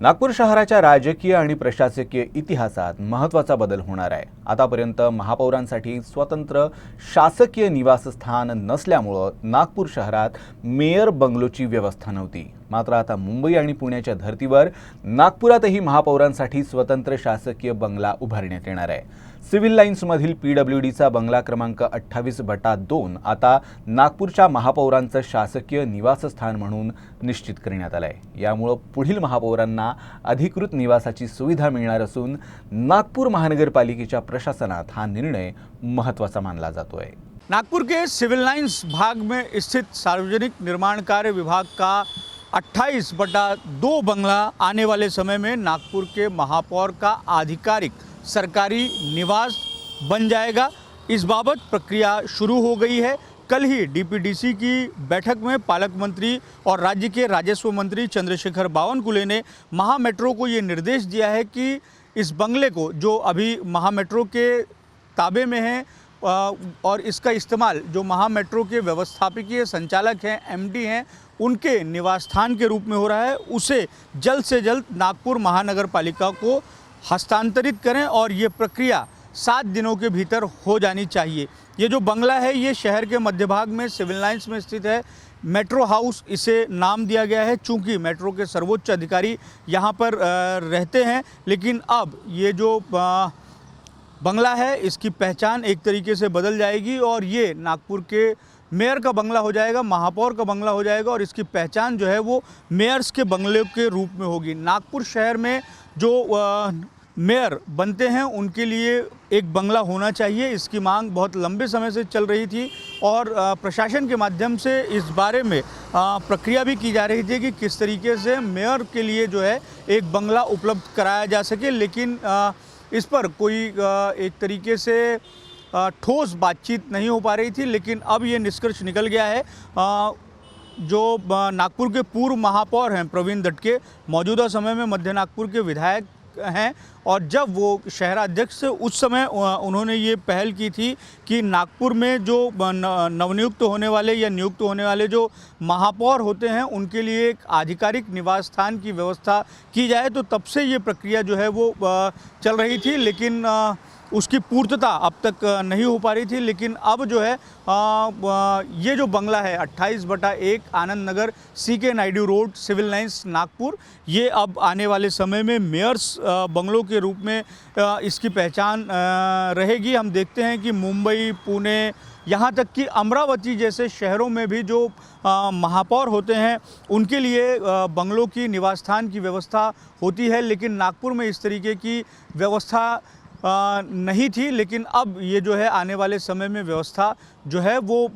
नागपूर शहराच्या राजकीय आणि प्रशासकीय इतिहासात महत्त्वाचा बदल होणार आहे। आतापर्यंत महापौरांसाठी स्वतंत्र शासकीय निवासस्थान नसल्यामुळे नागपूर शहरात मेयर बंगलोची व्यवस्था नव्हती। मात्र आता मुंबई आणि पुण्याच्या धर्तीवर नागपुरातही महापौरांसाठी स्वतंत्र शासकीय बंगला उभारण्यात येणार आहे। सिव्हिल लाईन्समधील पीडब्ल्यूडीचा बंगला क्रमांक 28/2 आता नागपूरच्या महापौरांचं शासकीय निवासस्थान म्हणून निश्चित करण्यात आलं आहे। यामुळे पुढील महापौरांना अधिकृत निवासाची सुविधा मिळणार असून नागपूर महानगरपालिकेच्या प्रशासनात हा निर्णय महत्त्वाचा मानला जातोय। नागपुर के सिविल लाइन्स भाग में स्थित सार्वजनिक निर्माण कार्य विभाग का 28/2 बंगला आने वाले समय में नागपुर के महापौर का आधिकारिक सरकारी निवास बन जाएगा। इस बाबत प्रक्रिया शुरू हो गई है। कल ही डीपीडीसी की बैठक में पालक मंत्री और राज्य के राजस्व मंत्री चंद्रशेखर बावनकुले ने महामेट्रो को ये निर्देश दिया है कि इस बंगले को, जो अभी महामेट्रो के ताबे में है और इसका इस्तेमाल जो महामेट्रो के व्यवस्थापकीय संचालक हैं, एमडी हैं, उनके निवास स्थान के रूप में हो रहा है, उसे जल्द से जल्द नागपुर महानगर पालिका को हस्तांतरित करें और ये प्रक्रिया 7 दिनों के भीतर हो जानी चाहिए। ये जो बंगला है ये शहर के मध्य भाग में सिविल लाइन्स में स्थित है। मेट्रो हाउस इसे नाम दिया गया है चूँकि मेट्रो के सर्वोच्च अधिकारी यहाँ पर रहते हैं। लेकिन अब ये जो बंगला है इसकी पहचान एक तरीके से बदल जाएगी और ये नागपुर के मेयर का बंगला हो जाएगा, महापौर का बंगला हो जाएगा और इसकी पहचान जो है वो मेयर्स के बंगले के रूप में होगी। नागपुर शहर में जो मेयर बनते हैं उनके लिए एक बंगला होना चाहिए। इसकी मांग बहुत लंबे समय से चल रही थी और प्रशासन के माध्यम से इस बारे में प्रक्रिया भी की जा रही थी कि किस तरीके से मेयर के लिए जो है एक बंगला उपलब्ध कराया जा सके। लेकिन इस पर कोई एक तरीके से ठोस बातचीत नहीं हो पा रही थी। लेकिन अब ये निष्कर्ष निकल गया है। जो नागपुर के पूर्व महापौर हैं प्रवीण दटके, मौजूदा समय में मध्य नागपुर के विधायक हैं और जब वो शहराध्यक्ष थे उस समय उन्होंने ये पहल की थी कि नागपुर में जो नवनियुक्त होने वाले या नियुक्त होने वाले जो महापौर होते हैं उनके लिए एक आधिकारिक निवास स्थान की व्यवस्था की जाए। तो तब से ये प्रक्रिया जो है वो चल रही थी, लेकिन उसकी पूर्तता अब तक नहीं हो पा रही थी। लेकिन अब जो है ये जो बंगला है 28/1 Anand Nagar CK Naidu Road Civil Lines Nagpur, ये अब आने वाले समय में मेयर्स बंगलों के रूप में इसकी पहचान रहेगी। हम देखते हैं कि मुंबई, पुणे, यहाँ तक कि अमरावती जैसे शहरों में भी जो महापौर होते हैं उनके लिए बंगलों की निवास स्थान की व्यवस्था होती है। लेकिन नागपुर में इस तरीके की व्यवस्था नहीं थी। लेकिन अब ये जो है आने वाले समय में व्यवस्था जो है वो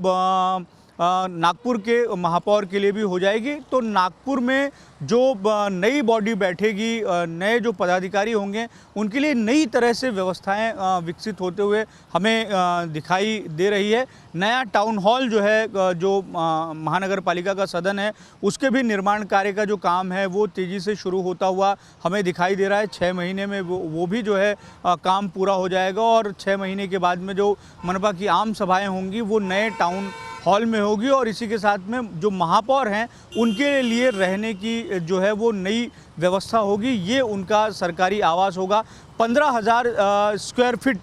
नागपुर के महापौर के लिए भी हो जाएगी। तो नागपुर में जो नई बॉडी बैठेगी, नए जो पदाधिकारी होंगे उनके लिए नई तरह से व्यवस्थाएं विकसित होते हुए हमें दिखाई दे रही है। नया टाउन हॉल जो है, जो महानगर पालिका का सदन है, उसके भी निर्माण कार्य का जो काम है वो तेज़ी से शुरू होता हुआ हमें दिखाई दे रहा है। 6 महीने में वो भी जो है काम पूरा हो जाएगा और 6 महीने के बाद में जो मनपा की आम सभाएँ होंगी वो नए टाउन हॉल में होगी। और इसी के साथ में जो महापौर हैं उनके लिए रहने की जो है वो नई व्यवस्था होगी। ये उनका सरकारी आवास होगा। 15,000 स्क्वायर फीट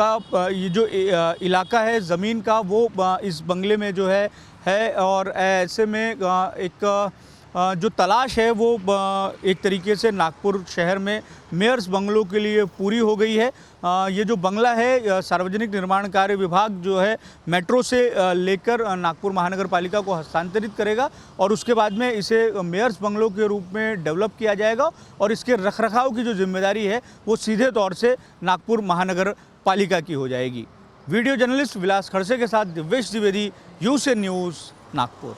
का ये जो इलाका है ज़मीन का वो इस बंगले में जो है और ऐसे में एक जो तलाश है वो एक तरीके से नागपुर शहर में मेयर्स बंगलों के लिए पूरी हो गई है। ये जो बंगला है सार्वजनिक निर्माण कार्य विभाग जो है मेट्रो से लेकर नागपुर महानगर पालिका को हस्तांतरित करेगा और उसके बाद में इसे मेयर्स बंगलों के रूप में डेवलप किया जाएगा और इसके रखरखाव की जो जिम्मेदारी है वो सीधे तौर से नागपुर महानगर पालिका की हो जाएगी। वीडियो जर्नलिस्ट विलास खड़से के साथ दिव्येश द्विवेदी, यूसे न्यूज़, नागपुर।